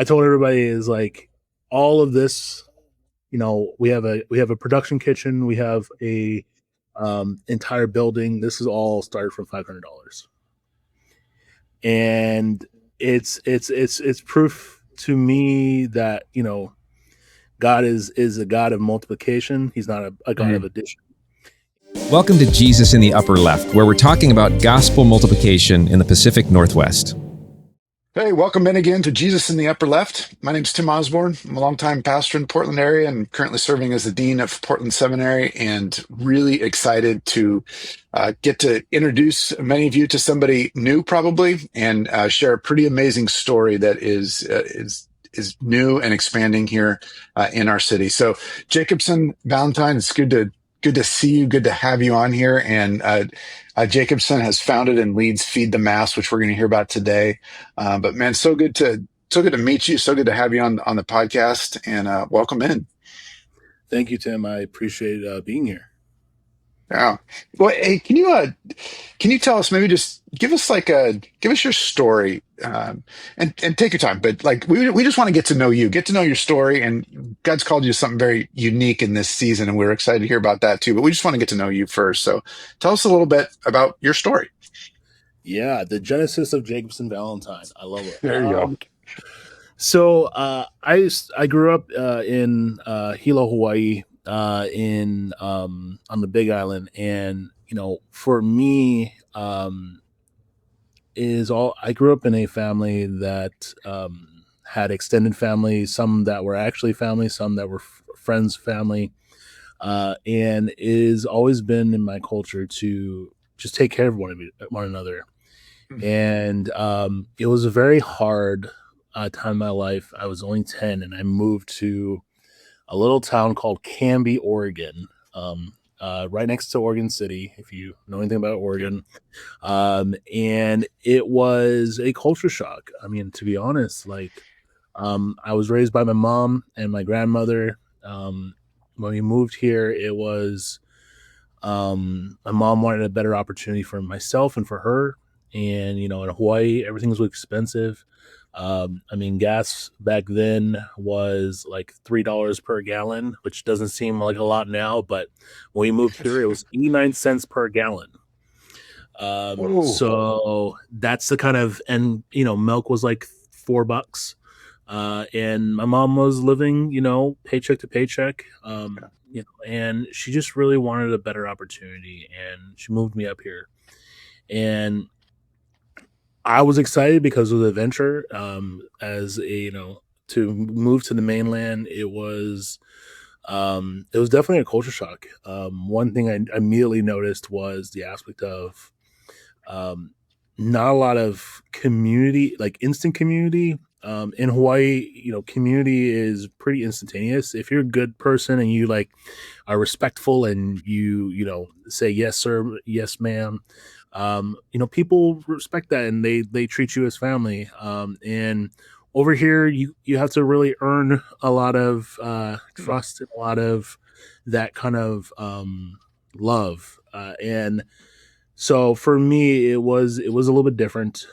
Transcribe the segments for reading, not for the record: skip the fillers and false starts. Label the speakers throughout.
Speaker 1: I told everybody is like all of this. We have a production kitchen. We have a entire building. This is all started from $500, and it's proof to me that God is a God of multiplication. He's not a God of
Speaker 2: Mhm.
Speaker 1: addition.
Speaker 2: Welcome to Jesus in the Upper Left, where we're talking about gospel multiplication in the Pacific Northwest.
Speaker 3: Hey, welcome in again to Jesus in the Upper Left. My name's Tim Osborne. I'm a longtime pastor in the Portland area and currently serving as the dean of Portland Seminary, and really excited to get to introduce many of you to somebody new, probably, and share a pretty amazing story that is new and expanding here in our city. So, Jacobsen Valentine, it's good to see you. Good to have you on here. And Jacobson has founded and leads Feed the Mass, which we're going to hear about today. But man, so good to meet you. So good to have you on the podcast, and welcome in.
Speaker 1: Thank you, Tim. I appreciate being here.
Speaker 3: Yeah. Well, hey, can you tell us, maybe just give us your story, and take your time, but like we just want to get to know your story, and God's called you to something very unique in this season, and we're excited to hear about that too. But we just want to get to know you first. So tell us a little bit about your story.
Speaker 1: Yeah, the genesis of Jacobsen Valentine. I love it.
Speaker 3: There you go.
Speaker 1: I grew up in Hilo, Hawaii, in on the Big Island, and for me, is all I grew up in a family that had extended family, some that were actually family, some that were friends' family, and it has always been in my culture to just take care of one another. And it was a very hard time in my life. I was only 10, and I moved to a little town called Canby, Oregon, right next to Oregon City, if you know anything about Oregon. And it was a culture shock. I mean, to be honest, like, I was raised by my mom and my grandmother. When we moved here, it was my mom wanted a better opportunity for myself and for her. And in Hawaii, everything was expensive. I mean, gas back then was like $3 per gallon, which doesn't seem like a lot now, but when we moved here, it was 89 cents per gallon.
Speaker 3: Whoa.
Speaker 1: So that's the kind of, and milk was like $4. And my mom was living, paycheck to paycheck. And she just really wanted a better opportunity, and she moved me up here. And I was excited because of the adventure. As a, to move to the mainland, it was definitely a culture shock. One thing I immediately noticed was the aspect of not a lot of community, like instant community. In Hawaii, community is pretty instantaneous. If you're a good person and you like are respectful and you say yes sir, yes ma'am, people respect that and they treat you as family. And over here, you have to really earn a lot of trust and a lot of that kind of love. And so for me, it was a little bit different.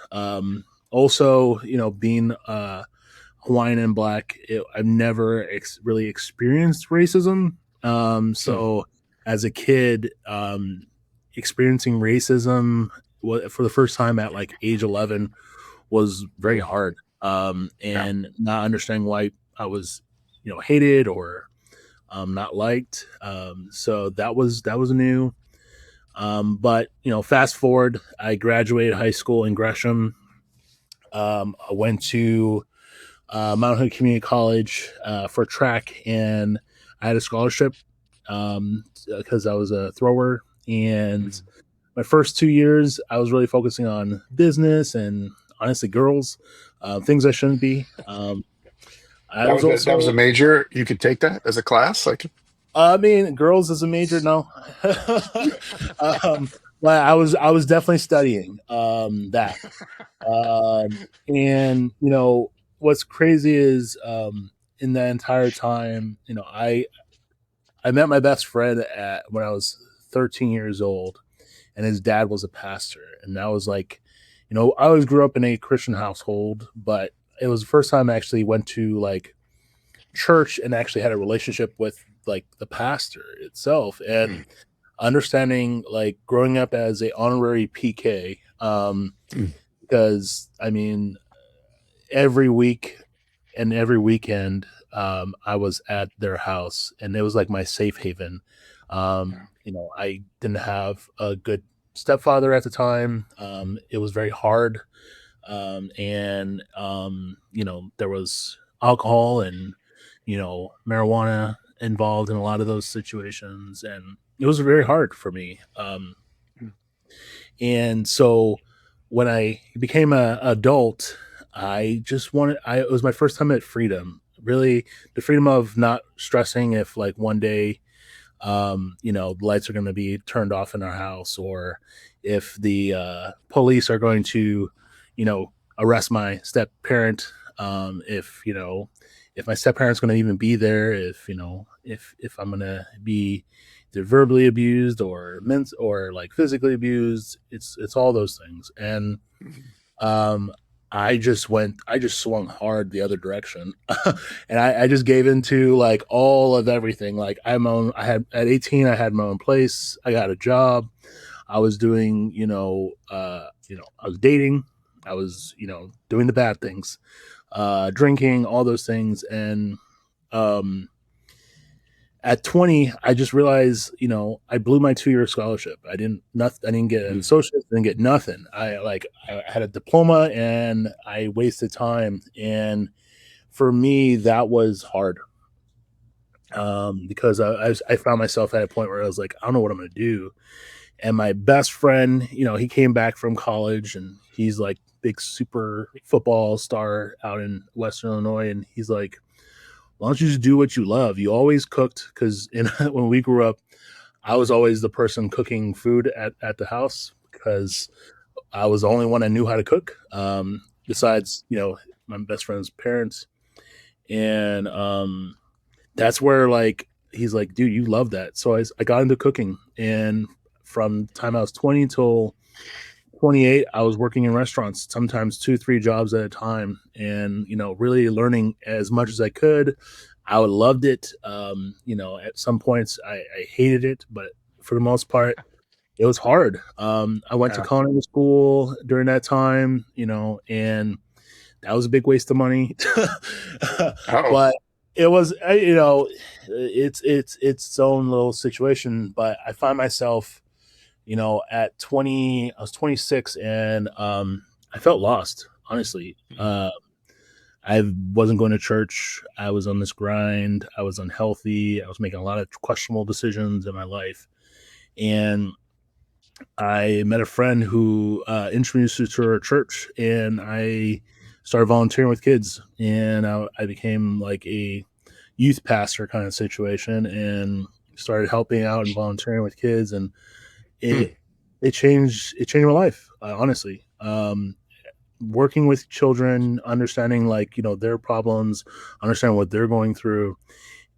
Speaker 1: Also, being Hawaiian and black, I've never really experienced racism.
Speaker 3: Hmm.
Speaker 1: So as a kid, experiencing racism for the first time at like age 11 was very hard.
Speaker 3: Yeah.
Speaker 1: And not understanding why I was, hated or not liked. So that was new. But fast forward, I graduated high school in Gresham. I went to Mount Hood Community College for track, and I had a scholarship because I was a thrower. And
Speaker 3: Mhm.
Speaker 1: my first 2 years, I was really focusing on business and honestly, girls, things I shouldn't be. I was
Speaker 3: That was a
Speaker 1: also,
Speaker 3: major. You could take that as a class. Like,
Speaker 1: I mean, girls as a major, no. um, but I was definitely studying that. And what's crazy is in that entire time, I met my best friend at when I was 13 years old, and his dad was a pastor, and that was like, I always grew up in a Christian household, but it was the first time I actually went to like church and actually had a relationship with like the pastor itself, and
Speaker 3: mm,
Speaker 1: understanding like growing up as a honorary PK.
Speaker 3: mm,
Speaker 1: Because I mean, every week and every weekend, I was at their house, and it was like my safe haven.
Speaker 3: yeah,
Speaker 1: I didn't have a good stepfather at the time. It was very hard, and there was alcohol and marijuana involved in a lot of those situations, and it was very hard for me.
Speaker 3: mm,
Speaker 1: And so when I became an adult, I just wanted, it was my first time at freedom, really the freedom of not stressing if like one day, the lights are going to be turned off in our house, or if the police are going to, arrest my step parent. If my step parent's going to even be there, if I'm going to be either verbally abused or or like physically abused, it's all those things. And
Speaker 3: mm,
Speaker 1: um, I just swung hard the other direction, and I just gave into like all of everything. Like I had at 18, I had my own place. I got a job. I was doing, I was dating. I was, doing the bad things, drinking, all those things. And um, at 20, I just realized, I blew my 2-year scholarship. I didn't get an
Speaker 3: mm,
Speaker 1: associate, didn't get nothing. I had a diploma and I wasted time. And for me, that was hard. Because I found myself at a point where I was like, I don't know what I'm going to do. And my best friend, he came back from college, and he's like big super football star out in Western Illinois. And he's like, why don't you just do what you love? You always cooked, because when we grew up, I was always the person cooking food at the house, because I was the only one I knew how to cook. Besides, my best friend's parents. And that's where like he's like, dude, you love that. So I got into cooking, and from the time I was 20 till 28, I was working in restaurants, sometimes 2 3 jobs at a time, and really learning as much as I could. I loved it. At some points I hated it, but for the most part it was hard. I went to
Speaker 3: yeah.
Speaker 1: culinary school during that time, and that was a big waste of money.
Speaker 3: Oh,
Speaker 1: But it was, it's its own little situation. But I find myself, at 20, I was 26, and I felt lost, honestly.
Speaker 3: mm,
Speaker 1: I wasn't going to church. I was on this grind. I was unhealthy. I was making a lot of questionable decisions in my life. And I met a friend who introduced us to her church, and I started volunteering with kids. And I became like a youth pastor kind of situation, and started helping out and volunteering with kids. And
Speaker 3: mm,
Speaker 1: it it changed my life, honestly. Working with children, understanding like their problems, understanding what they're going through,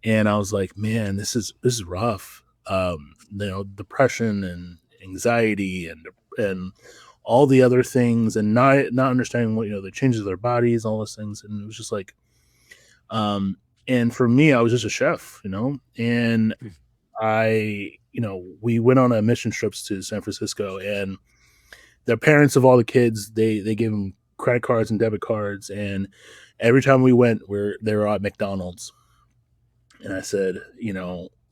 Speaker 1: and I was like, man, this is rough. Depression and anxiety and all the other things, and not understanding what the changes of their bodies, all those things, and it was just like, um, and for me, I was just a chef, and
Speaker 3: mm,
Speaker 1: we went on a mission trips to San Francisco, and the parents of all the kids, they gave them credit cards and debit cards, and every time we went, they were at McDonald's. And I said,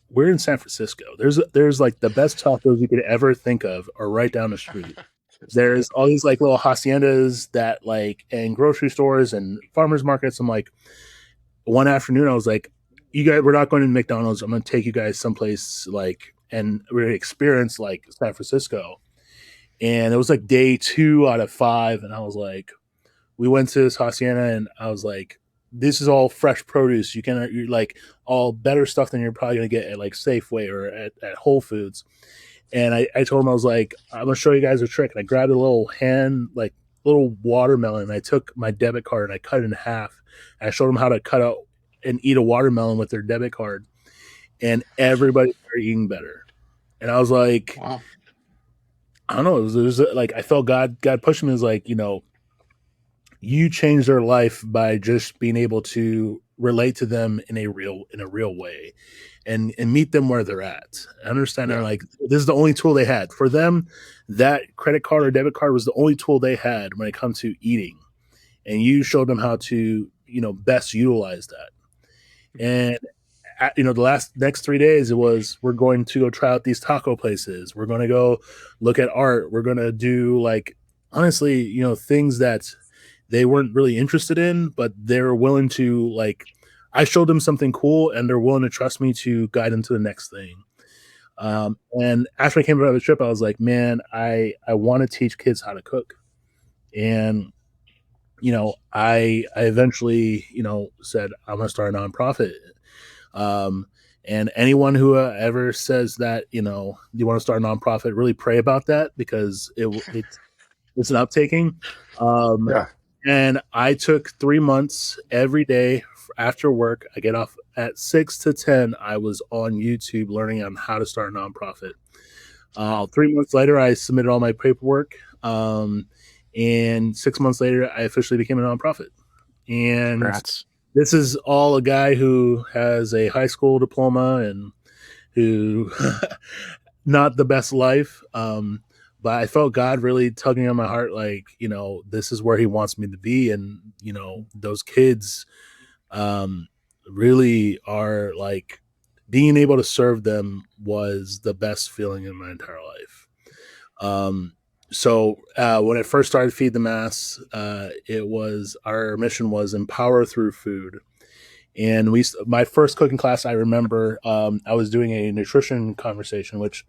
Speaker 1: we're in San Francisco. There's like the best tacos you could ever think of are right down the street.
Speaker 3: Just
Speaker 1: There's all these like little haciendas that like, and grocery stores and farmers markets. I'm like, one afternoon I was like, you guys, we're not going to McDonald's. I'm going to take you guys someplace like, and really experience like San Francisco. And it was like day 2 out of 5, and I was like, we went to this hacienda, and I was like, this is all fresh produce. You're like all better stuff than you're probably gonna get at like Safeway or at Whole Foods. And I told him, I was like, I'm gonna show you guys a trick. And I grabbed a little like little watermelon, and I took my debit card and I cut it in half. And I showed them how to cut out and eat a watermelon with their debit card, and everybody started eating better. And I was like,
Speaker 3: wow.
Speaker 1: I don't know, it was like I felt God pushing me. Is like, you change their life by just being able to relate to them in a real way and meet them where they're at. I understand they're
Speaker 3: Yeah.
Speaker 1: like this is the only tool they had. For them, that credit card or debit card was the only tool they had when it comes to eating. And you showed them how to, best utilize that. And the last next 3 days, it was we're going to go try out these taco places. We're going to go look at art. We're going to do like honestly, things that they weren't really interested in, but they're willing to like. I showed them something cool, and they're willing to trust me to guide them to the next thing. And after I came back on the trip, I was like, man, I want to teach kids how to cook, and I eventually said I'm going to start a nonprofit. Um, and anyone who ever says that you want to start a nonprofit, really pray about that because it's an uptaking. Um,
Speaker 3: Yeah.
Speaker 1: and I took 3 months every day after work. I get off at 6 to 10. I was on YouTube learning on how to start a nonprofit. 3 months later, I submitted all my paperwork. And 6 months later, I officially became a nonprofit. And
Speaker 3: Congrats.
Speaker 1: this is all a guy who has a high school diploma and who not the best life. But I felt God really tugging on my heart, like, this is where he wants me to be. And, those kids really are like being able to serve them was the best feeling in my entire life. So when I first started Feed the Mass, it was our mission was empower through food. And my first cooking class, I remember I was doing a nutrition conversation, which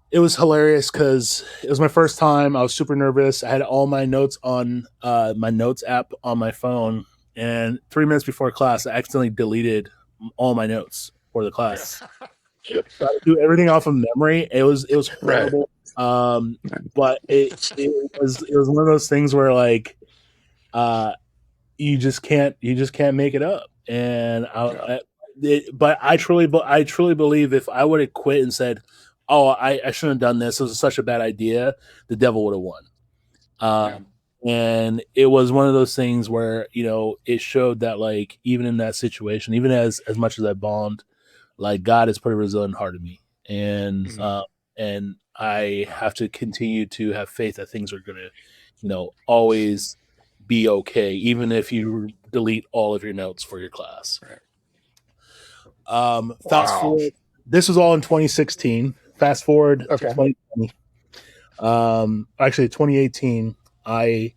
Speaker 1: it was hilarious because it was my first time. I was super nervous. I had all my notes on my notes app on my phone, and 3 minutes before class, I accidentally deleted all my notes for the class. So I had to do everything off of memory. It was
Speaker 3: Right.
Speaker 1: horrible. But it was one of those things where like uh, you just can't make it up. And
Speaker 3: Yeah.
Speaker 1: but I truly believe if I would have quit and said, "Oh, I shouldn't have done this. This was such a bad idea," the devil would have won.
Speaker 3: Yeah.
Speaker 1: Um, and it was one of those things where it showed that like even in that situation, even as much as I bombed, like God has put a resilient heart in me,
Speaker 3: Mhm.
Speaker 1: and I have to continue to have faith that things are gonna, always be okay, even if you delete all of your notes for your class.
Speaker 3: Right.
Speaker 1: Fast
Speaker 3: Wow.
Speaker 1: forward, this was all in 2016. Fast forward to
Speaker 3: Okay.
Speaker 1: 2020. Actually 2018. I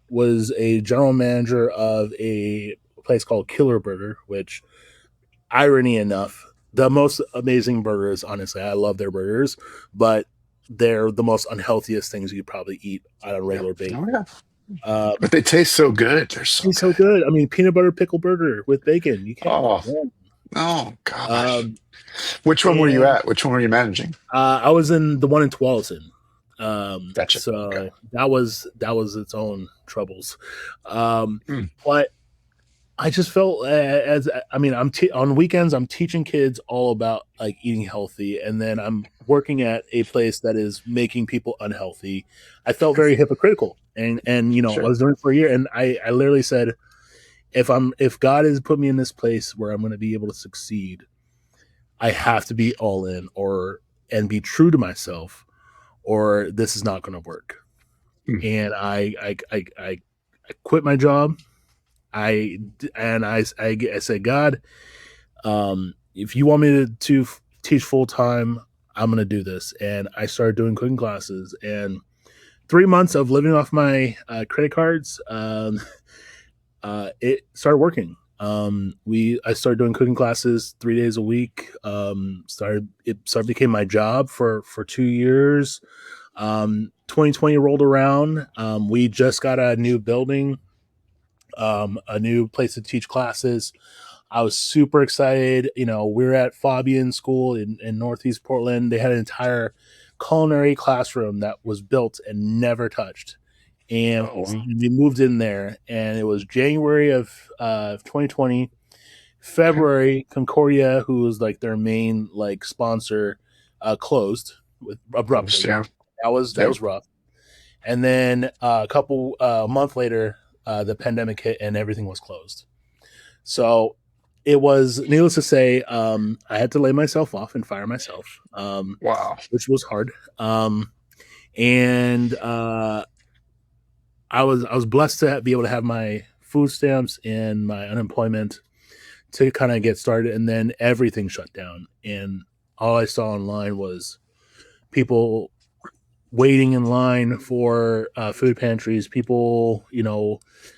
Speaker 1: was a general manager of a place called Killer Burger, which irony enough, the most amazing burgers. Honestly, I love their burgers, but they're the most unhealthiest things you probably eat on a
Speaker 3: Yep.
Speaker 1: regular basis.
Speaker 3: Oh yeah.
Speaker 1: Uh,
Speaker 3: But they taste so good. They're so
Speaker 1: it's so
Speaker 3: good.
Speaker 1: good. I mean, peanut butter pickle burger with bacon. You can't go
Speaker 3: Oh,
Speaker 1: wrong.
Speaker 3: oh gosh.
Speaker 1: Um,
Speaker 3: Which one were you
Speaker 1: and
Speaker 3: at? Which one were you managing?
Speaker 1: I was in the one in Tualatin.
Speaker 3: Gotcha. Okay.
Speaker 1: So that was its own troubles.
Speaker 3: Mm.
Speaker 1: But I just felt as I mean, on weekends I'm teaching kids all about like eating healthy, and then I'm working at a place that is making people unhealthy. I felt very hypocritical, and I
Speaker 3: Sure.
Speaker 1: was doing it for a year, and I literally said, if God has put me in this place where I'm going to be able to succeed, I have to be all in, or and be true to myself, or this is not going to work.
Speaker 3: Mm.
Speaker 1: And I quit my job. I said, God, if you want me to teach full time, I'm going to do this. And I started doing cooking classes. And 3 months of living off my credit cards, it started working. I started doing cooking classes 3 days a week. Started became my job for 2 years. 2020 rolled around. We just got a new building, a new place to teach classes. I was super excited. We were at Fabian School in Northeast Portland. They had an entire culinary classroom that was built and never touched. And
Speaker 3: Oh wow.
Speaker 1: we moved in there, and it was January of 2020.
Speaker 3: Okay.
Speaker 1: February, Concordia, who was like their main like sponsor, closed abruptly.
Speaker 3: Yeah.
Speaker 1: That was
Speaker 3: Yep.
Speaker 1: rough. And then a month later, the pandemic hit and everything was closed. So it was, needless to say, I had to lay myself off and fire myself,
Speaker 3: Wow.
Speaker 1: which was hard. And I was blessed to be able to have my food stamps and my unemployment to kind of get started, and then everything shut down, and all I saw online was people waiting in line for food pantries, people,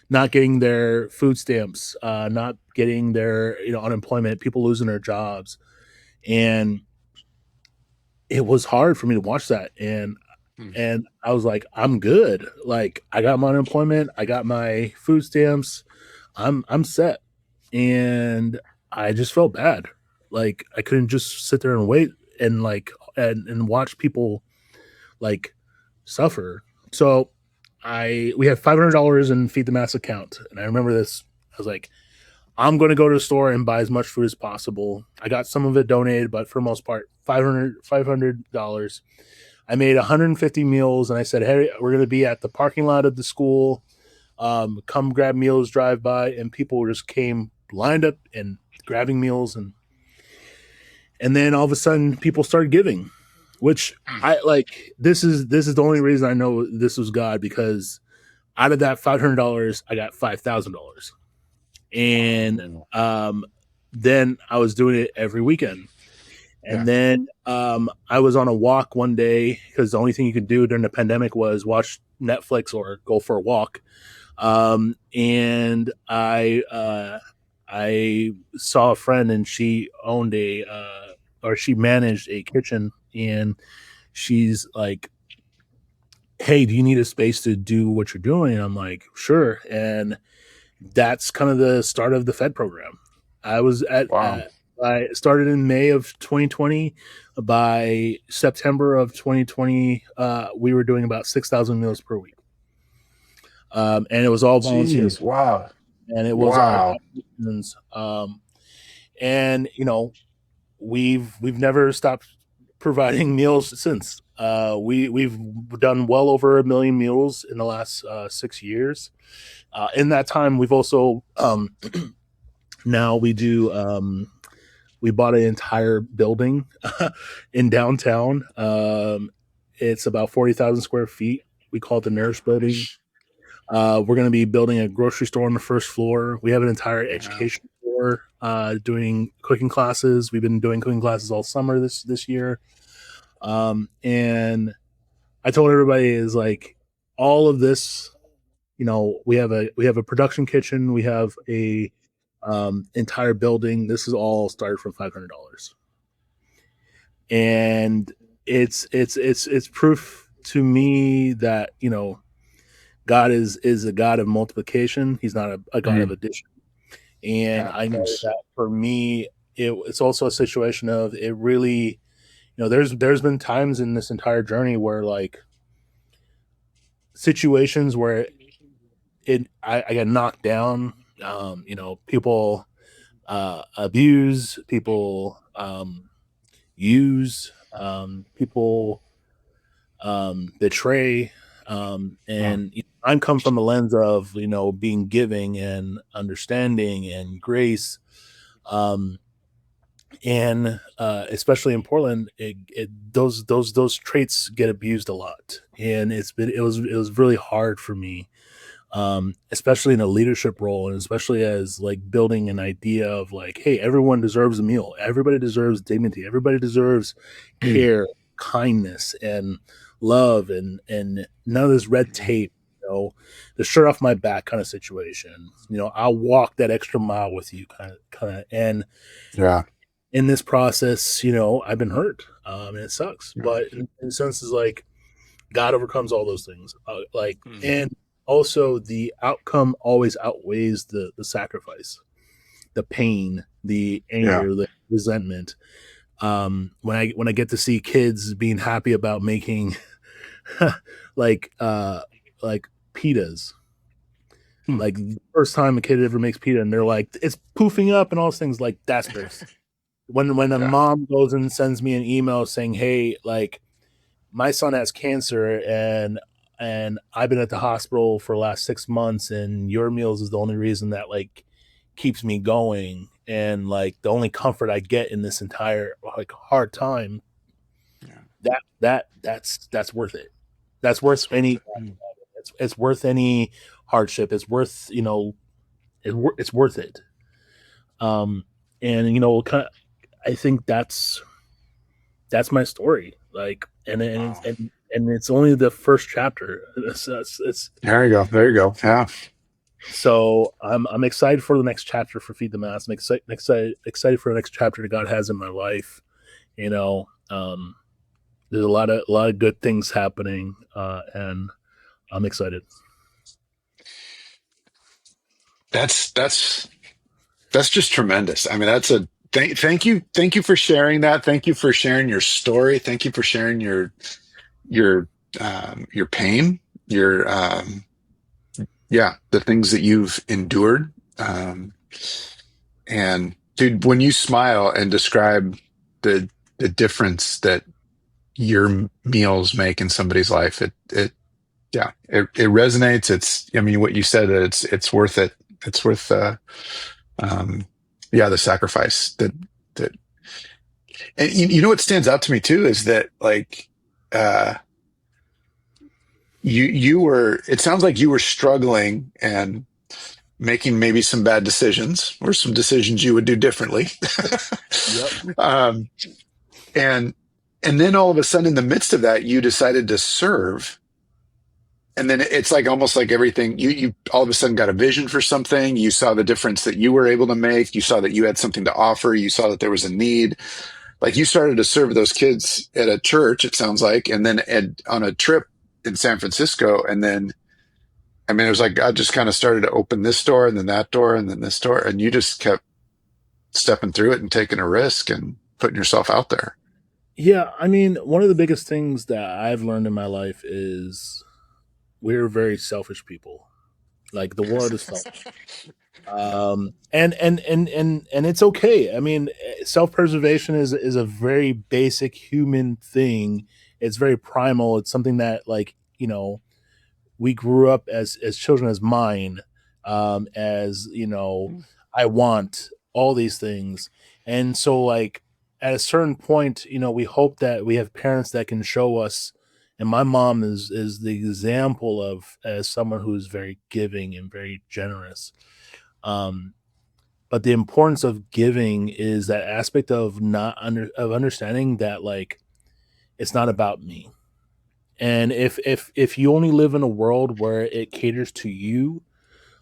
Speaker 1: not getting their food stamps, not getting their, unemployment, people losing their jobs. And it was hard for me to watch that.
Speaker 3: Mm,
Speaker 1: And I was like, I'm good. Like, I got my unemployment, I got my food stamps, I'm set. And I just felt bad. Like, I couldn't just sit there and wait and and watch people like suffer. So we had $500 in Feed the Mass account, and I remember this. I was like, I'm going to go to the store and buy as much food as possible. I got some of it donated, but for the most part, $500. I made 150 meals, and I said, "Hey, we're going to be at the parking lot of the school. Come grab meals, drive by," and people just came lined up and grabbing meals, and then all of a sudden, people started giving, which
Speaker 3: mm.
Speaker 1: I like. This is the only reason I know this was God, because out of that $500, I got $5,000, and
Speaker 3: Oh,
Speaker 1: then I was doing it every weekend.
Speaker 3: yeah.
Speaker 1: And then I was on a walk one day because the only thing you could do during the pandemic was watch Netflix or go for a walk. And I saw a friend, and she owned or she managed a kitchen, and she's like, "Hey, do you need a space to do what you're doing?" And I'm like, "Sure." And that's kind of the start of the Fed program. I was
Speaker 3: Wow.
Speaker 1: I started in May of 2020. By September of 2020, we were doing about 6,000 meals per week, and it was all volunteer,
Speaker 3: Jeez. Wow.
Speaker 1: and it was our
Speaker 3: Wow.
Speaker 1: operations. And we've never stopped providing meals since. We've done well over 1 million meals in the last 6 years. In that time, we've also now we do we bought an entire building in downtown. It's about 40,000 square feet. We call it the Nurse Building. We're going to be building a grocery store on the first floor. We have an entire
Speaker 3: Yeah.
Speaker 1: education floor doing cooking classes. We've been doing cooking classes all summer this year. And I told everybody is like all of this. We have a production kitchen. We have a entire building. This is all started from $500, and it's proof to me that God is a God of multiplication. He's not a God of
Speaker 3: Mm,
Speaker 1: addition. And
Speaker 3: yeah.
Speaker 1: I know
Speaker 3: Yes.
Speaker 1: that for me, it's also a situation of it really, there's been times in this entire journey where like situations where I get knocked down. People abuse, people use, people betray,
Speaker 3: Yeah.
Speaker 1: and I'm come from a lens of being giving and understanding and grace, um, and especially in Portland, those traits get abused a lot, and it was really hard for me, especially in a leadership role, and especially as like building an idea of like, hey, everyone deserves a meal, everybody deserves dignity, everybody deserves
Speaker 3: Mm,
Speaker 1: care, kindness, and love, and none of this red
Speaker 3: mhm.
Speaker 1: tape. The shirt off my back kind of situation. I'll walk that extra mile with you, kind of. And
Speaker 3: Yeah.
Speaker 1: in this process, I've been hurt, and it sucks.
Speaker 3: Yeah.
Speaker 1: But in sense, is like God overcomes all those things.
Speaker 3: Mm,
Speaker 1: And also the outcome always outweighs the sacrifice, the pain, the
Speaker 3: yeah.
Speaker 1: anger, the resentment. When I get to see kids being happy about making like like pitas,
Speaker 3: Hmm.
Speaker 1: like the first time a kid ever makes pita, and they're like, it's poofing up and all those things, like that's great. When a
Speaker 3: Yeah.
Speaker 1: mom goes and sends me an email saying, hey, like my son has cancer, and and I've been at the hospital for the last 6 months, and your meals is the only reason that like keeps me going, and like the only comfort I get in this entire like hard time.
Speaker 3: Yeah.
Speaker 1: That's worth it. That's worth
Speaker 3: That's worth
Speaker 1: any.
Speaker 3: it. Mm.
Speaker 1: It's worth any hardship. It's worth it's worth it. Um, and kind of, I think that's my story. Like,
Speaker 3: Wow.
Speaker 1: and it's only the first chapter.
Speaker 3: There you go. There you go. Yeah.
Speaker 1: So I'm excited for the next chapter for Feed the Mass. I'm excited for the next chapter that God has in my life. There's a lot of good things happening, and I'm excited.
Speaker 3: That's that's just tremendous. I mean, that's a thank you for sharing that. Thank you for sharing your story. Thank you for sharing your pain, your yeah, the things that you've endured. And dude, when you smile and describe the the difference that your meals make in somebody's life, it yeah, it resonates. It's, I mean, what you said, that it's worth it. It's worth um yeah, the sacrifice that and you know what stands out to me too is that like uh you were, it sounds like you were struggling and making maybe some bad decisions or some decisions you would do differently.
Speaker 1: Yep.
Speaker 3: um and and then all of a sudden in the midst of that you decided to serve, and then it's like almost like everything, you all of a sudden got a vision for something, you saw the difference that you were able to make, you saw that you had something to offer, you saw that there was a need, like you started to serve those kids at a church, it sounds like, and then on a trip in San Francisco, and then I mean it was like God just kind of started to open this door and then that door and then this door, and you just kept stepping through it and taking a risk and putting yourself out there.
Speaker 1: Yeah, I mean, one of the biggest things that I've learned in my life is we're very selfish people. Like the world is selfish. And it's okay. I mean, self-preservation is a very basic human thing. It's very primal. It's something that like, we grew up as children as mine, as I want all these things. And so like at a certain point, we hope that we have parents that can show us, and my mom is the example of as someone who's very giving and very generous. um but the importance of giving is that aspect of not of understanding that like it's not about me. And if you only live in a world where it caters to you,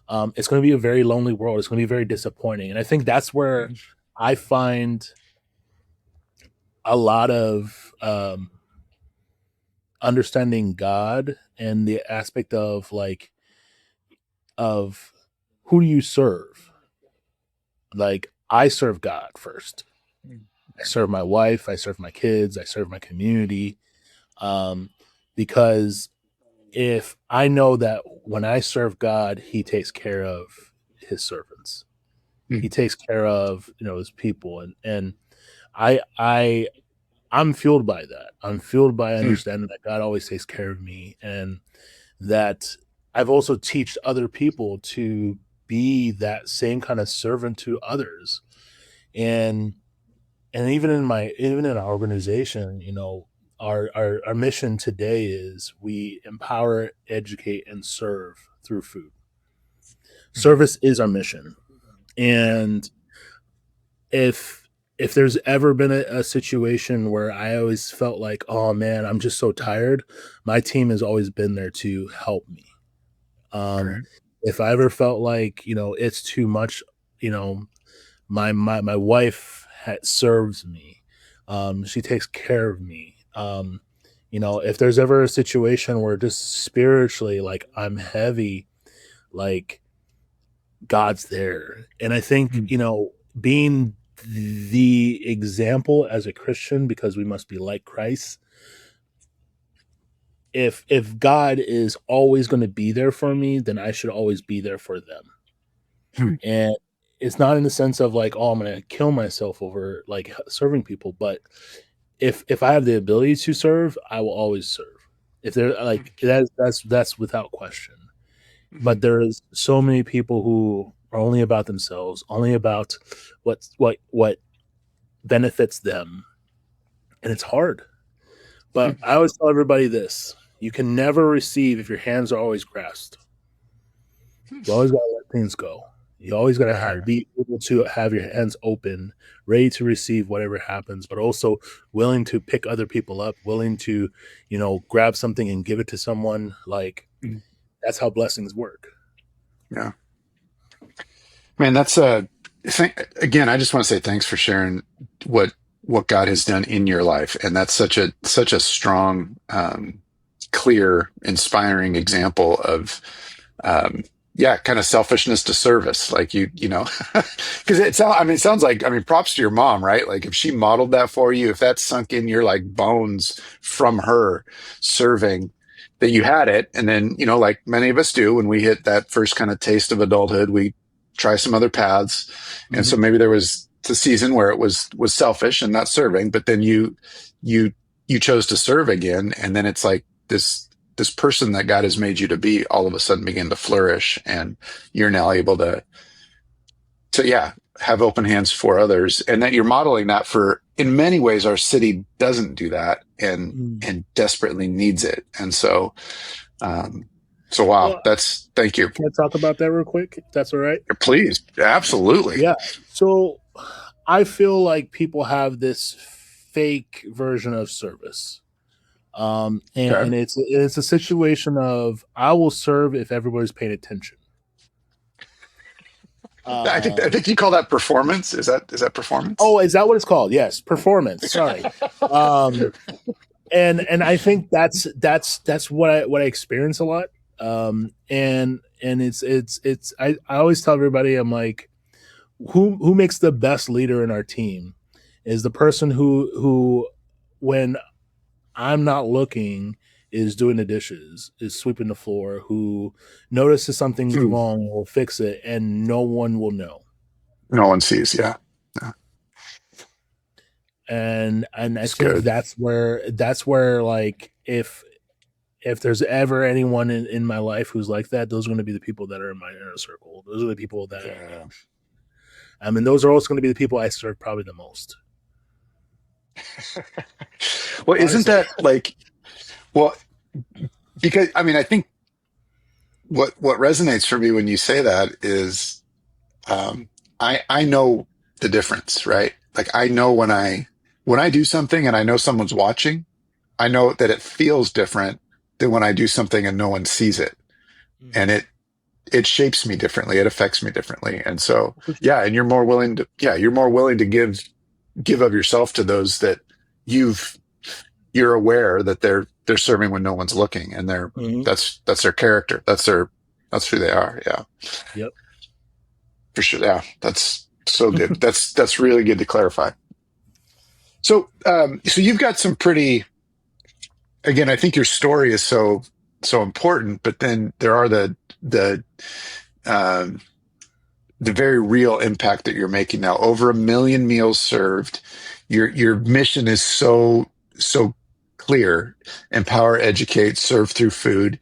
Speaker 1: it's going to be a very lonely world. It's going to be very disappointing. And I think that's where I find a lot of understanding God and the aspect of like of who do you serve. Like I serve God first. I serve my wife. I serve my kids. I serve my community. Um, because if I know that when I serve God, He takes care of His servants. He takes care of His people, and I I'm fueled by that. I'm fueled by understanding that God always takes care of me, and that I've also teached other people to be that same kind of servant to others. And even in our organization, our mission today is we empower, educate, and serve through food. Service is our mission. And if if there's ever been a situation where I always felt like, oh man, I'm just so tired, my team has always been there to help me. Um,
Speaker 3: Great.
Speaker 1: if I ever felt like it's too much, you know, my wife serves me. She takes care of me. If there's ever a situation where just spiritually, like I'm heavy, like God's there. And I think, being the example as a Christian, because we must be like Christ. If God is always going to be there for me, then I should always be there for them. And it's not in the sense of like, oh, I'm going to kill myself over like serving people, but if I have the ability to serve, I will always serve. If they're like that's without question.
Speaker 3: Mhm.
Speaker 1: But there's so many people who are only about themselves, only about what benefits them, and it's hard. But I always tell everybody this: you can never receive if your hands are always grasped. You always got to let things go. You always got to
Speaker 3: Yeah.
Speaker 1: be able to have your hands open, ready to receive whatever happens, but also willing to pick other people up, willing to, grab something and give it to someone. Like
Speaker 3: Mm.
Speaker 1: that's how blessings work.
Speaker 3: Yeah. Man, that's again, I just want to say thanks for sharing what what God has done in your life. And that's such a strong, clear, inspiring example of yeah, kind of selfishness to service. Like because it sounds like, props to your mom, right? Like if she modeled that for you, if that sunk in your like bones from her serving, that you had it. And then, like many of us do, when we hit that first kind of taste of adulthood, we try some other paths. And so
Speaker 1: Mm-hmm.
Speaker 3: maybe there was the season where it was selfish and not serving, but then you you chose to serve again, and then it's like this person that God has made you to be all of a sudden begin to flourish, and you're now able to yeah, have open hands for others, and that you're modeling that for, in many ways our city doesn't do that,
Speaker 1: Mm.
Speaker 3: and desperately needs it. And so wow,
Speaker 1: Well,
Speaker 3: that's, thank you.
Speaker 1: can I talk about that real quick? If that's all right.
Speaker 3: Please, absolutely.
Speaker 1: Yeah. So I feel like people have this fake version of service. And
Speaker 3: Okay.
Speaker 1: it's a situation of I will serve if everybody's paying attention.
Speaker 3: I
Speaker 1: Um,
Speaker 3: think you call that performance. Is that performance?
Speaker 1: oh, is that what it's called? Yes, performance. Sorry. Um, and I think that's what I experience a lot. And I always tell everybody I'm like, who makes the best leader in our team is the person who when I'm not looking is doing the dishes, is sweeping the floor, who notices something's
Speaker 3: Hmm.
Speaker 1: wrong, will fix it, and no one will know.
Speaker 3: No one sees. Yeah. Yeah.
Speaker 1: And I
Speaker 3: It's
Speaker 1: think
Speaker 3: good.
Speaker 1: that's where like if there's ever anyone in my life who's like that, those are going to be the people that are in my inner circle. Those are the people that
Speaker 3: Yeah.
Speaker 1: I mean, those are also going to be the people I serve probably the most.
Speaker 3: Well, isn't
Speaker 1: Honestly.
Speaker 3: that like, well, because I think what resonates for me when you say that is, um, I know the difference, right? Like I know when I do something and I know someone's watching, I know that it feels different than when I do something and no one sees it, and
Speaker 1: Mm-hmm.
Speaker 3: it shapes me differently. It affects me differently, and so
Speaker 1: For sure.
Speaker 3: yeah, and you're more willing to give of yourself to those that you've you're aware that they're serving when no one's looking, and
Speaker 1: Mm-hmm.
Speaker 3: that's their character, that's who they are. Yeah,
Speaker 1: Yep.
Speaker 3: for sure. Yeah, that's so good. That's really good to clarify. So so you've got some pretty, again, I think your story is so important, but then there are the um the very real impact that you're making now. Over 1 million meals served. Your mission is so clear: empower, educate, serve through food.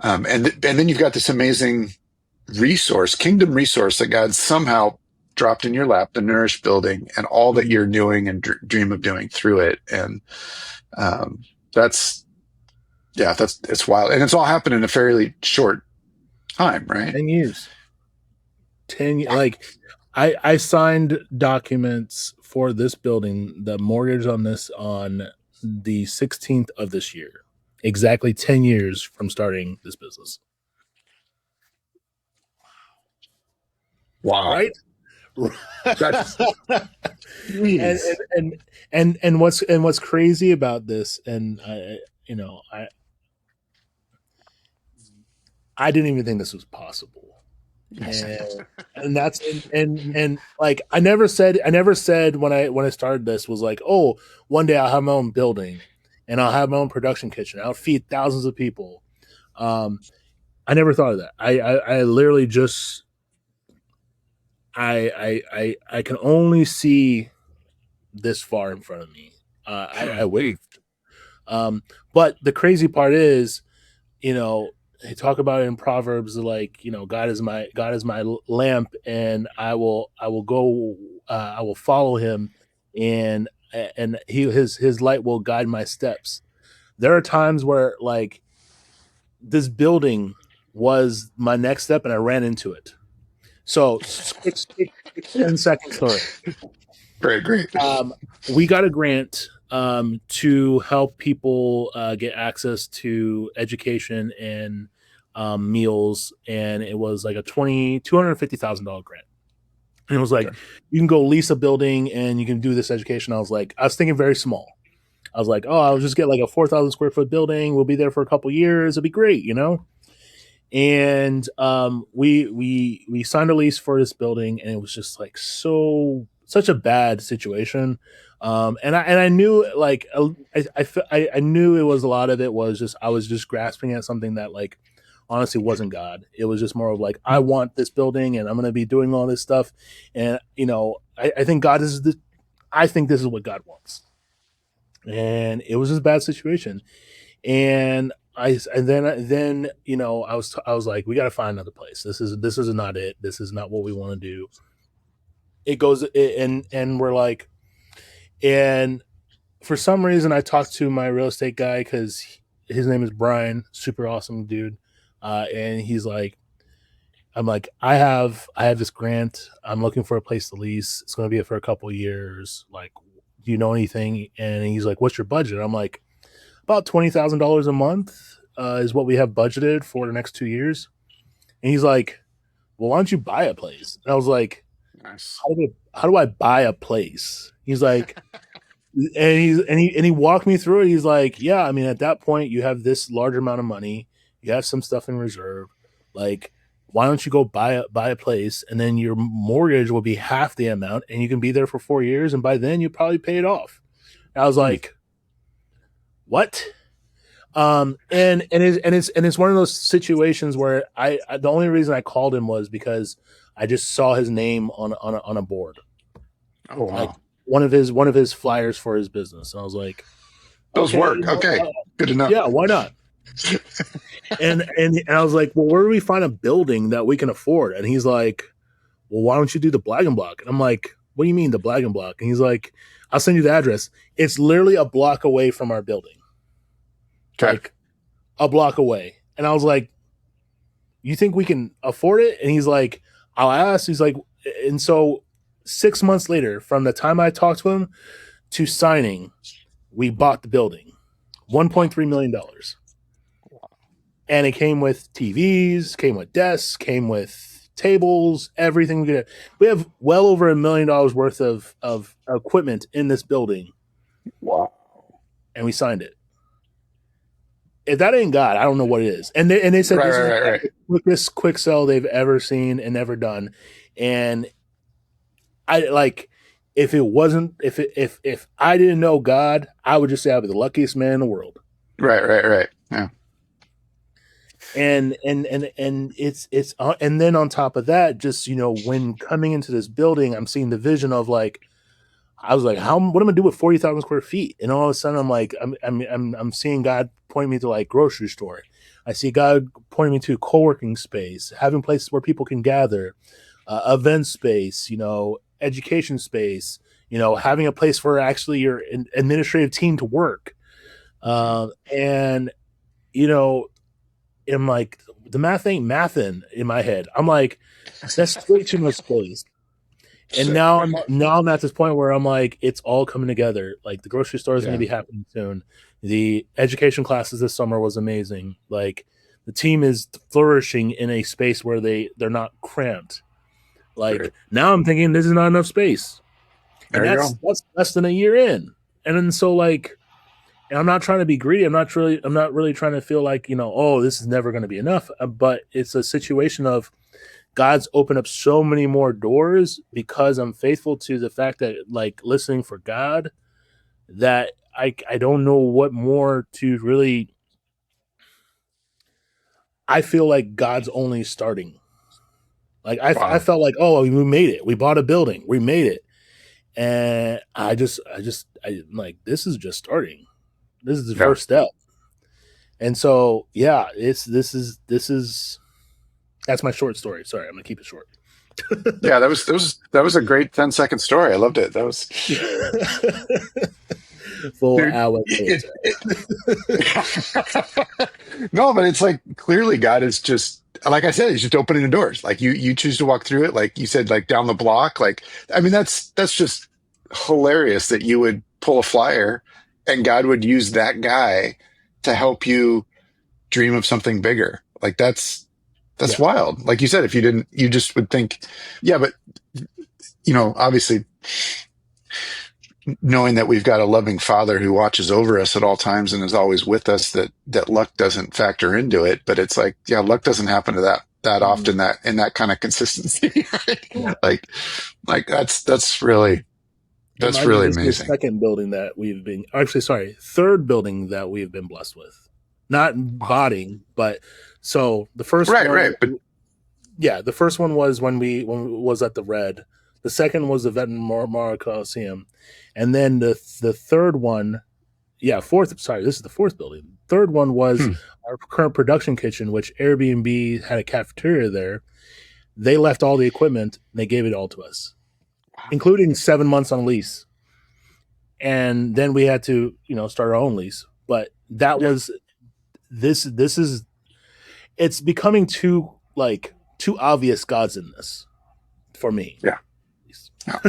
Speaker 3: And then you've got this amazing resource, kingdom resource that God somehow dropped in your lap, the Nourish building, and all that
Speaker 1: Mm-hmm.
Speaker 3: you're doing and dream of doing through it. And um, that's yeah, that's it's wild, and it's all happened in a fairly short time, right?
Speaker 1: 10 years. Like I signed documents for this building, the mortgage on this on the 16th of this year. Exactly 10 years from starting this business.
Speaker 3: Wow,
Speaker 1: Right?
Speaker 3: that's
Speaker 1: and,
Speaker 3: jeez.
Speaker 1: and what's crazy about this, and you know I I didn't even think this was possible. and and that's and like I never said when I started this was like, oh, one day I'll have my own building and I'll have my own production kitchen, I'll feed thousands of people. um I never thought of that. I literally just I can only see this far in front of me. I waved. But the crazy part is, you know, they talk about it in Proverbs, like, God is my lamp, and I will go, I will follow him, and his light will guide my steps. There are times where, like, this building was my next step, and I ran into it. So, quick 10-second story.
Speaker 3: Great, great.
Speaker 1: We got a grant to help people get access to education and meals, and it was like a $250,000 grant. And it was like,
Speaker 3: Okay.
Speaker 1: you can go lease a building and you can do this education. I was thinking very small. I was like, oh, I'll just get like a 4,000 square foot building. We'll be there for a couple years. It'll be great, you know. And we signed a lease for this building, and it was just like such a bad situation. And I knew, like, I knew it was, a lot of it was just, I was just grasping at something that, like, honestly wasn't God. It was just more of like, I want this building and I'm going to be doing all this stuff, and I think God is the I think this is what God wants. And it was just a bad situation. And then I was like, we got to find another place. This is not it. This is not what we want to do. And we're like, and for some reason I talked to my real estate guy, because his name is Brian, super awesome dude. And he's like, I'm like, I have this grant. I'm looking for a place to lease. It's going to be for a couple of years. Like, do you know anything? And he's like, what's your budget? I'm like, about $20,000 a month is what we have budgeted for the next 2 years. And he's like, well, why don't you buy a place? And I was like,
Speaker 3: Nice.
Speaker 1: how do I buy a place? He's like, and he walked me through it. He's like, yeah, I mean, at that point you have this large amount of money, you have some stuff in reserve. Like, why don't you go buy a place, and then your mortgage will be half the amount, and you can be there for 4 years, and by then you probably pay it off. And I was
Speaker 3: Hmm.
Speaker 1: like, what? And it's one of those situations where the only reason I called him was because I just saw his name on a board,
Speaker 3: Oh,
Speaker 1: like
Speaker 3: wow.
Speaker 1: one of his flyers for his business, and I was like,
Speaker 3: Those
Speaker 1: okay,
Speaker 3: work. Okay. Good to know.
Speaker 1: yeah, why not? And I was like, well, where do we find a building that we can afford? And he's like, well, why don't you do the Black and Block? And I'm like, what do you mean the Black and Block? And he's like, I'll send you the address. It's literally a block away from our building,
Speaker 3: Okay.
Speaker 1: like a block away. And I was like, you think we can afford it? And he's like, I'll ask. He's like, and so 6 months later, from the time I talked to him to signing, we bought the building, $1.3 million. And it came with TVs, came with desks, came with tables, everything we could. We have well over $1 million worth of equipment in this building,
Speaker 3: Wow.
Speaker 1: and we signed it. If that ain't God, I don't know what it is. And they said
Speaker 3: Right,
Speaker 1: this is
Speaker 3: right,
Speaker 1: the
Speaker 3: right, right.
Speaker 1: quickest quick sell they've ever seen and ever done. And I like, if it wasn't, if I didn't know God, I would just say I'd be the luckiest man in the world.
Speaker 3: Right, right, right. Yeah.
Speaker 1: And it's and then on top of that, just, when coming into this building, I'm seeing the vision of, like, I was like, how, what am I gonna do with 40,000 square feet? And all of a sudden I'm like, I'm seeing God point me to, like, grocery store. I see God pointing me to co-working space, having places where people can gather, event space, education space, having a place for actually your administrative team to work. And you know I'm like, the math ain't mathing in my head. I'm like, that's way too much space. And
Speaker 3: Sick.
Speaker 1: now I'm at this point where I'm like, it's all coming together. Like, the grocery store is going to
Speaker 3: Yeah.
Speaker 1: be happening soon. The education classes this summer was amazing. Like, the team is flourishing in a space where they're not cramped. Like,
Speaker 3: Great.
Speaker 1: now I'm thinking this is not enough space, and
Speaker 3: There you
Speaker 1: that's
Speaker 3: go.
Speaker 1: that's less than a year in. And then, so, like, and I'm not trying to be greedy. I'm not really trying to feel like, oh, this is never going to be enough. But it's a situation of, God's opened up so many more doors because I'm faithful to the fact that, like, listening for God, that I don't know what more to really. I feel like God's only starting. Like, I
Speaker 3: Wow.
Speaker 1: felt like, oh, we made it. We bought a building. We made it. And I'm like, this is just starting. This is the
Speaker 3: Yeah.
Speaker 1: first step. And so, yeah, this is that's my short story. Sorry, I'm gonna keep it short.
Speaker 3: Yeah, that was a great 10-second story. I loved it. That was
Speaker 1: For
Speaker 3: dude.
Speaker 1: hours
Speaker 3: It,
Speaker 1: later.
Speaker 3: it, no, but it's like clearly God is just like I said, he's just opening the doors. Like you choose to walk through it, like you said, like down the block. Like I mean, that's just hilarious that you would pull a flyer and God would use that guy to help you dream of something bigger. Like that's
Speaker 1: Yeah.
Speaker 3: wild. Like you said, if you didn't, you just would think, yeah, but obviously knowing that we've got a loving father who watches over us at all times and is always with us, that luck doesn't factor into it. But it's like, yeah, luck doesn't happen to that often, that in that kind of consistency.
Speaker 1: Yeah.
Speaker 3: Right? Like
Speaker 1: It
Speaker 3: that's
Speaker 1: might be
Speaker 3: really
Speaker 1: this is the
Speaker 3: amazing.
Speaker 1: second building that we've been actually sorry, third building that we've been blessed with. Not botting, but so the first
Speaker 3: Right,
Speaker 1: one
Speaker 3: right. But
Speaker 1: yeah, the first one was when we was at the Red. The second was the Veterinary Coliseum. And then the third one, yeah, fourth, sorry, this is the fourth building. Third one was
Speaker 3: hmm,
Speaker 1: our current production kitchen, which Airbnb had a cafeteria there. They left all the equipment and they gave it all to us, including 7 months on lease. And then we had to, start our own lease. But that
Speaker 3: yeah,
Speaker 1: was this is it's becoming too obvious God's in this for me.
Speaker 3: yeah, yeah.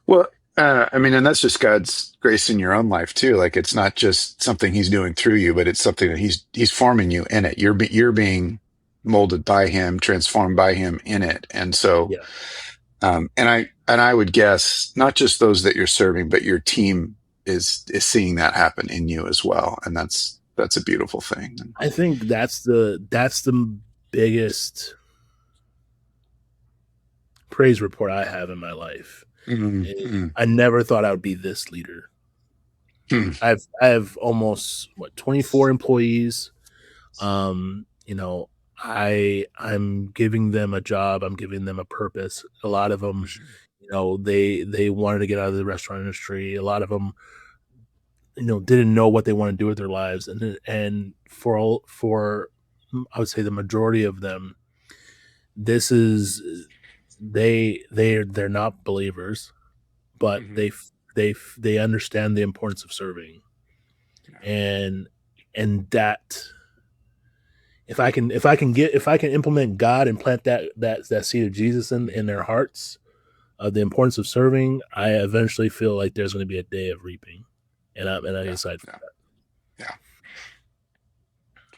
Speaker 3: Well, I mean, and that's just God's grace in your own life too. Like it's not just something He's doing through you, but it's something that He's forming you in it. You're being molded by Him, transformed by Him in it. And so,
Speaker 1: Yeah.
Speaker 3: and I would guess not just those that you're serving, but your team is seeing that happen in you as well, and that's a beautiful thing.
Speaker 1: I think that's the biggest praise report I have in my life.
Speaker 3: Mm, mm,
Speaker 1: I never thought I would be this leader.
Speaker 3: mm,
Speaker 1: I have almost 24 employees. I'm giving them a job. I'm giving them a purpose. A lot of them, they wanted to get out of the restaurant industry. A lot of them, didn't know what they want to do with their lives, and for I would say the majority of them, this is they're not believers, but
Speaker 3: mhm.
Speaker 1: they understand the importance of serving, and that if I can implement God and plant that seed of Jesus in their hearts of the importance of serving, I eventually feel like there's going to be a day of reaping, and I
Speaker 3: Yeah,
Speaker 1: decide for
Speaker 3: yeah,
Speaker 1: that.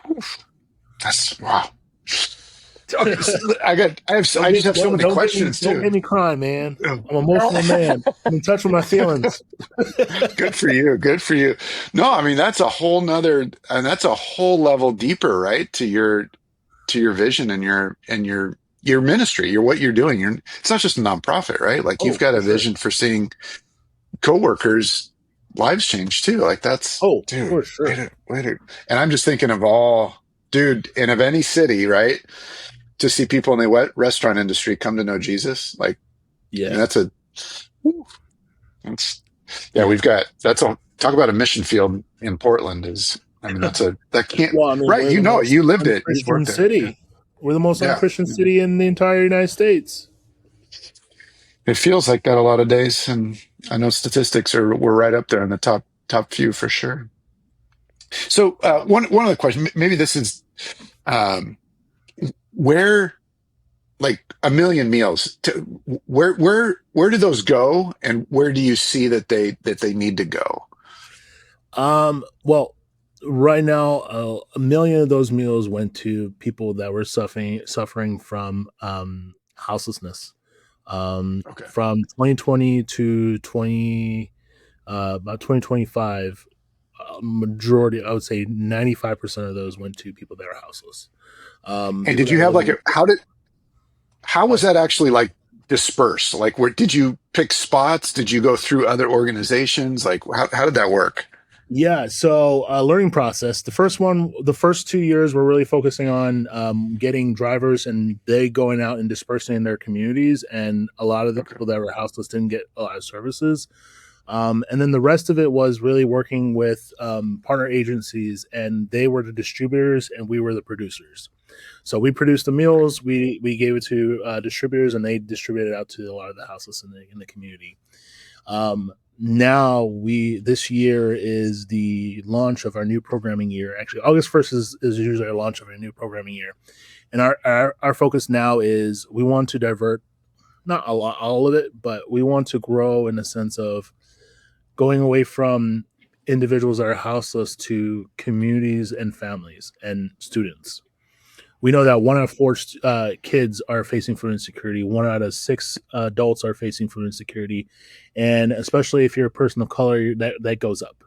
Speaker 3: yeah. Oof. That's wow. Okay, so I just have so many questions
Speaker 1: Don't
Speaker 3: too.
Speaker 1: get me crying, man.
Speaker 3: Oh.
Speaker 1: I'm an emotional man. I'm in touch with my feelings.
Speaker 3: Good for you. Good for you. No, I mean that's a whole nother, and that's a whole level deeper, right? To your vision and your ministry, what you're doing. It's not just a nonprofit, right? Like you've
Speaker 1: Oh,
Speaker 3: got
Speaker 1: for
Speaker 3: a
Speaker 1: sure.
Speaker 3: vision for seeing coworkers' lives change too. Like that's,
Speaker 1: Oh,
Speaker 3: dude,
Speaker 1: for sure.
Speaker 3: wait a, and I'm just thinking of all, dude, and of any city, right? To see people in the restaurant industry come to know Jesus, like, I mean,
Speaker 1: Yeah.
Speaker 3: that's, yeah, we've got, that's a, talk about a mission field in Portland is, I mean, that can't,
Speaker 1: Well, I mean,
Speaker 3: right.
Speaker 1: we're the most
Speaker 3: You lived it. You've
Speaker 1: unchristian
Speaker 3: worked it. Yeah.
Speaker 1: city. We're the most
Speaker 3: Yeah.
Speaker 1: unchristian city in the entire United States.
Speaker 3: It feels like that a lot of days. And I know statistics we're right up there in the top few for sure. So, one other question, maybe this is, um, where, like a million meals to, where do those go, and where do you see that they need to go?
Speaker 1: Well, right now, a million of those meals went to people that were suffering from houselessness.
Speaker 3: Okay.
Speaker 1: From 2020 to about 2025, majority, I would say 95% of those went to people that are houseless.
Speaker 3: And
Speaker 1: People
Speaker 3: did
Speaker 1: that
Speaker 3: you have
Speaker 1: live
Speaker 3: like
Speaker 1: in,
Speaker 3: how was
Speaker 1: oh,
Speaker 3: that actually like dispersed? Like, where did you pick spots? Did you go through other organizations? Like, how did that work?
Speaker 1: yeah. So, learning process. The first 2 years, we're really focusing on getting drivers and they going out and dispersing in their communities. And a lot of the
Speaker 3: Okay.
Speaker 1: people that were houseless didn't get a lot of services. And then the rest of it was really working with partner agencies, and they were the distributors and we were the producers. So we produced the meals, we gave it to distributors, and they distributed it out to a lot of the houseless in the community. Now this year is the launch of our new programming year. Actually, August 1st is usually our launch of our new programming year, and our focus now is we want to divert not a lot all of it, but we want to grow in the sense of going away from individuals that are houseless to communities and families and students. We know that 1 out of 4 kids are facing food insecurity. 1 out of 6 adults are facing food insecurity, and especially if you're a person of color, that goes up.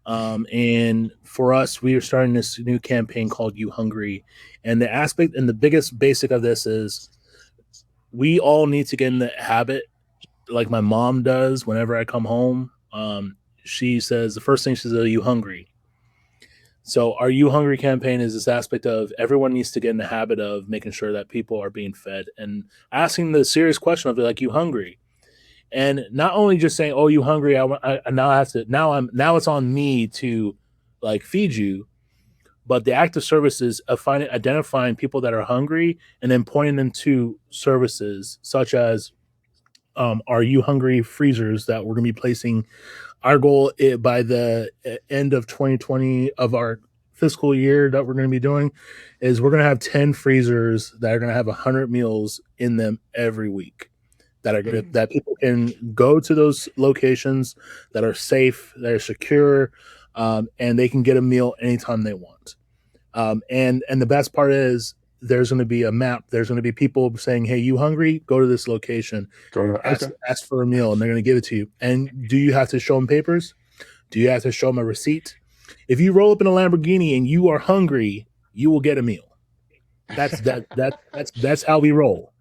Speaker 1: And for us, we are starting this new campaign called "You Hungry," and the aspect and the biggest basic of this is we all need to get in the habit, like my mom does. Whenever I come home, she says the first thing she says, "Are you hungry?" So our You Hungry campaign is this aspect of everyone needs to get in the habit of making sure that people are being fed and asking the serious question of like, "You hungry?" And not only just saying, "Oh, you hungry?" I now have to now it's on me to like feed you, but the act of service is of identifying people that are hungry and then pointing them to services such as our You Hungry freezers that we're going to be placing. Our goal by the end of 2020 of our fiscal year that we're going to be doing is we're going to have 10 freezers that are going to have 100 meals in them every week that are going to, that people can go to those locations that are safe, that are secure, and they can get a meal anytime they want. And the best part is there's going to be a map. There's going to be people saying, "Hey, you hungry? Go to this location.
Speaker 3: Okay.
Speaker 1: Ask for a meal," and they're going to give it to you. And do you have to show them papers? Do you have to show them a receipt? If you roll up in a Lamborghini and you are hungry, you will get a meal. That's how we roll.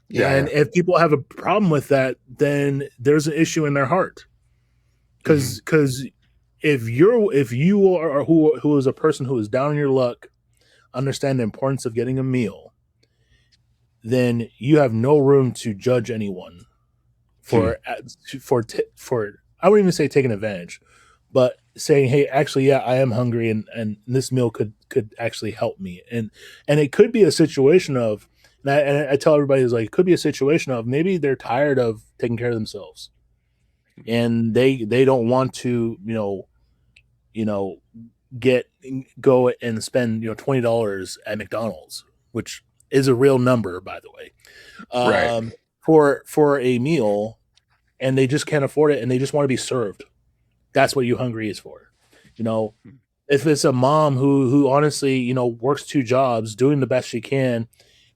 Speaker 3: Yeah,
Speaker 1: And
Speaker 3: yeah.
Speaker 1: if people have a problem with that, then there's an issue in their heart. Because if you are who is a person who is down on your luck, understand the importance of getting a meal, then you have no room to judge anyone
Speaker 3: Hmm.
Speaker 1: for for I wouldn't even say taking advantage, but saying, "Hey, actually, yeah, I am hungry, and this meal could actually help me." And it could be a situation of, and I tell everybody is like, it could be a situation of maybe they're tired of taking care of themselves, and they don't want to you know get go and spend $20 at McDonald's, which is a real number, by the way,
Speaker 3: Right.
Speaker 1: for a meal, and they just can't afford it, and they just want to be served. That's what You Hungry is for. You know, if it's a mom who honestly works 2 jobs, doing the best she can,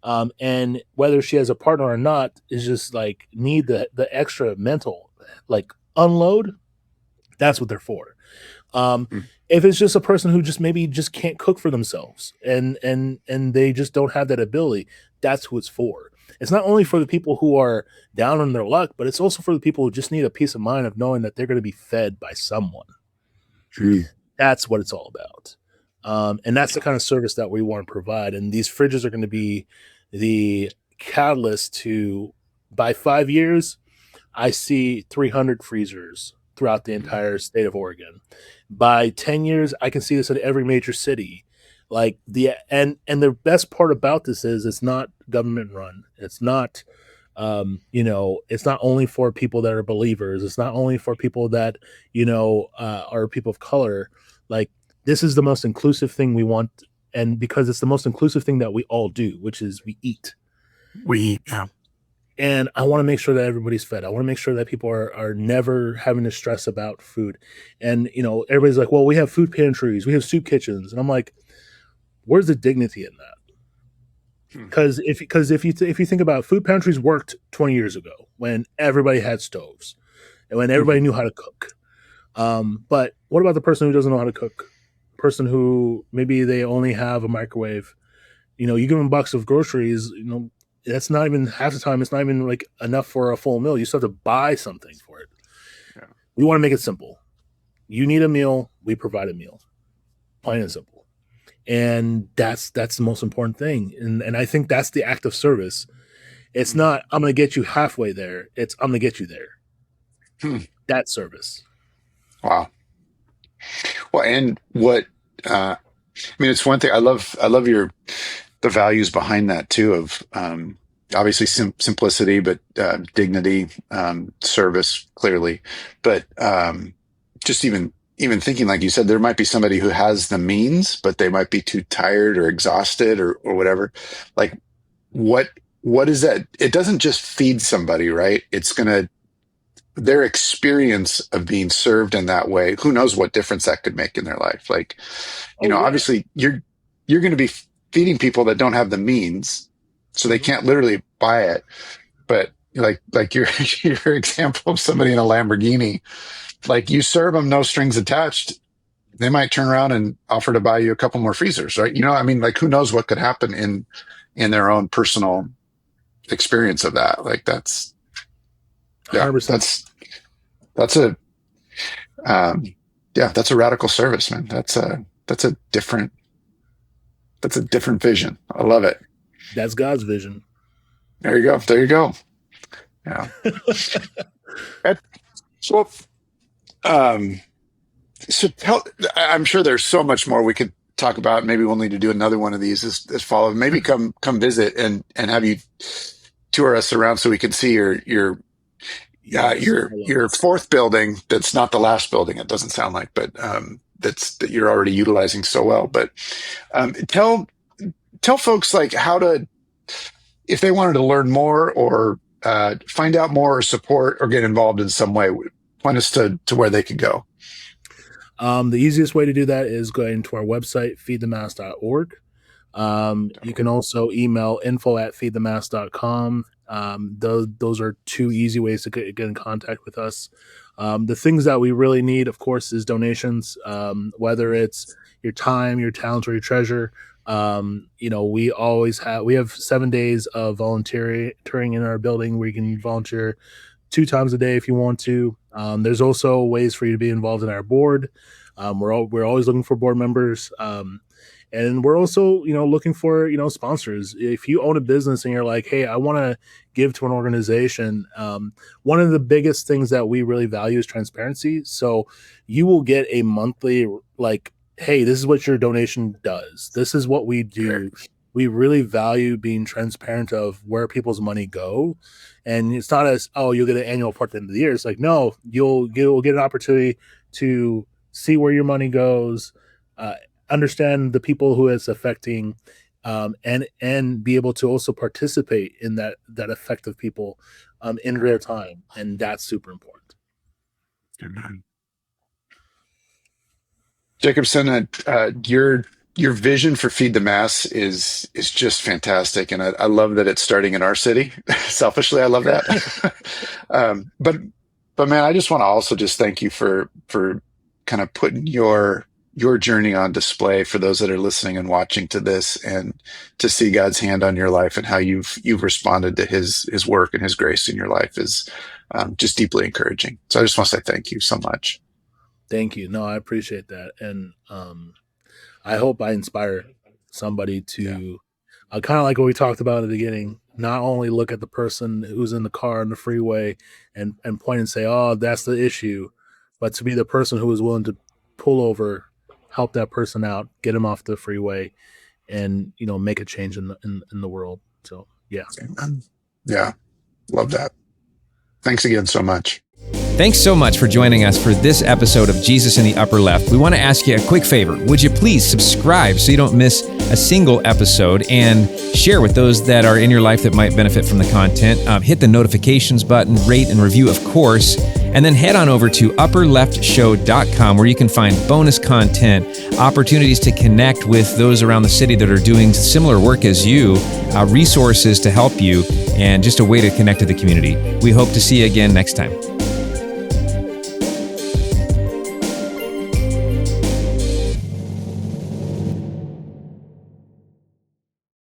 Speaker 1: and whether she has a partner or not, is just like need the extra mental like unload. That's what they're for. Um,
Speaker 3: Hmm.
Speaker 1: if it's just a person who just maybe just can't cook for themselves and they just don't have that ability, that's who it's for. It's not only for the people who are down on their luck, but it's also for the people who just need a peace of mind of knowing that they're going to be fed by someone.
Speaker 3: Hmm.
Speaker 1: That's what it's all about. And that's the kind of service that we want to provide. And these fridges are going to be the catalyst to, by 5 years, I see 300 freezers throughout the entire state of Oregon. By 10 years, I can see this in every major city. Like and the best part about this is it's not government run. It's not it's not only for people that are believers. It's not only for people that are people of color. Like, this is the most inclusive thing we want, and because it's the most inclusive thing that we all do, which is we eat.
Speaker 3: Yeah.
Speaker 1: And I want to make sure that everybody's fed. I want to make sure that people are never having to stress about food. And everybody's like, "Well, we have food pantries, we have soup kitchens," and I'm like, "Where's the dignity in that?"
Speaker 3: Hmm.
Speaker 1: Because if you think about it, food pantries worked 20 years ago when everybody had stoves and when everybody
Speaker 3: Mhm.
Speaker 1: knew how to cook. But what about the person who doesn't know how to cook? Person who maybe they only have a microwave. You give them a box of groceries. That's not even half the time. It's not even like enough for a full meal. You still have to buy something for it.
Speaker 3: Yeah.
Speaker 1: We want to make it simple. You need a meal, we provide a meal, plain and simple. And that's the most important thing. And I think that's the act of service. It's
Speaker 3: Mhm.
Speaker 1: not I'm going to get you halfway there. It's I'm going to get you there.
Speaker 3: Hmm.
Speaker 1: That service.
Speaker 3: Wow. Well, and what I mean, it's one thing. I love the values behind that too. Of obviously simplicity, but dignity, service, clearly. But just even thinking, like you said, there might be somebody who has the means, but they might be too tired or exhausted or whatever. Like what what is that? It doesn't just feed somebody, right? It's gonna their experience of being served in that way, who knows what difference that could make in their life. Like,
Speaker 1: Oh yeah.
Speaker 3: obviously you're going to be feeding people that don't have the means, so they
Speaker 1: Hmm.
Speaker 3: can't literally buy it. But like your your example of somebody in a Lamborghini, like you serve them no strings attached, they might turn around and offer to buy you a couple more freezers, right? I mean, like who knows what could happen in their own personal experience of that. Like yeah,
Speaker 1: 100%.
Speaker 3: that's a um, yeah, that's a radical service, man. That's a different vision. I love it.
Speaker 1: That's God's vision.
Speaker 3: There you go. There you go. Yeah. And so, um, so I'm sure there's so much more we could talk about. Maybe we'll need to do another one of these as follow. Maybe come visit and have you tour us around so we can see
Speaker 1: Yes, I
Speaker 3: your fourth building. That's not the last building. It doesn't sound like, but that you're already utilizing so well. But tell folks like how to, if they wanted to learn more or find out more or support or get involved in some way, point us to where they could go.
Speaker 1: The easiest way to do that is going to our website, feedthemass.org. You can also email info@feedthemass.com. Those are two easy ways to get in contact with us. The things that we really need, of course, is donations, whether it's your time, your talent, or your treasure. We have 7 days of volunteering in our building where you can volunteer 2 times a day if you want to. There's also ways for you to be involved in our board. We're always looking for board members. And we're also, looking for, sponsors. If you own a business and you're like, hey, I want to give to an organization, one of the biggest things that we really value is transparency. So you will get a monthly, like, hey, this is what your donation does. This is what we do. We really value being transparent of where people's money go. And it's not as, oh, you'll get an annual report at the end of the year. It's like, no, you'll get an opportunity to see where your money goes, understand the people who it's affecting, and be able to also participate in that effect of people in real time, and that's super important.
Speaker 3: Amen. Jacobson, your vision for Feed the Mass is just fantastic, and I love that it's starting in our city. Selfishly, I love that. But man, I just want to also just thank you for kind of putting your journey on display for those that are listening and watching to this, and to see God's hand on your life and how you've responded to His work and His grace in your life is just deeply encouraging. So I just want to say thank you so much.
Speaker 1: Thank you. No, I appreciate that, and I hope I inspire somebody to kind of like what we talked about at the beginning. Not only look at the person who's in the car on the freeway and point and say, "Oh, that's the issue," but to be the person who is willing to pull over, help that person out, get him off the freeway, and make a change in the world. So yeah.
Speaker 3: Amen. Yeah, love that. Thanks again so much.
Speaker 2: Thanks so much for joining us for this episode of Jesus in the Upper Left. We want to ask you a quick favor. Would you please subscribe so you don't miss a single episode, and share with those that are in your life that might benefit from the content. Hit the notifications button, rate and review, of course, and then head on over to upperleftshow.com where you can find bonus content, opportunities to connect with those around the city that are doing similar work as you, resources to help you, and just a way to connect to the community. We hope to see you again next time.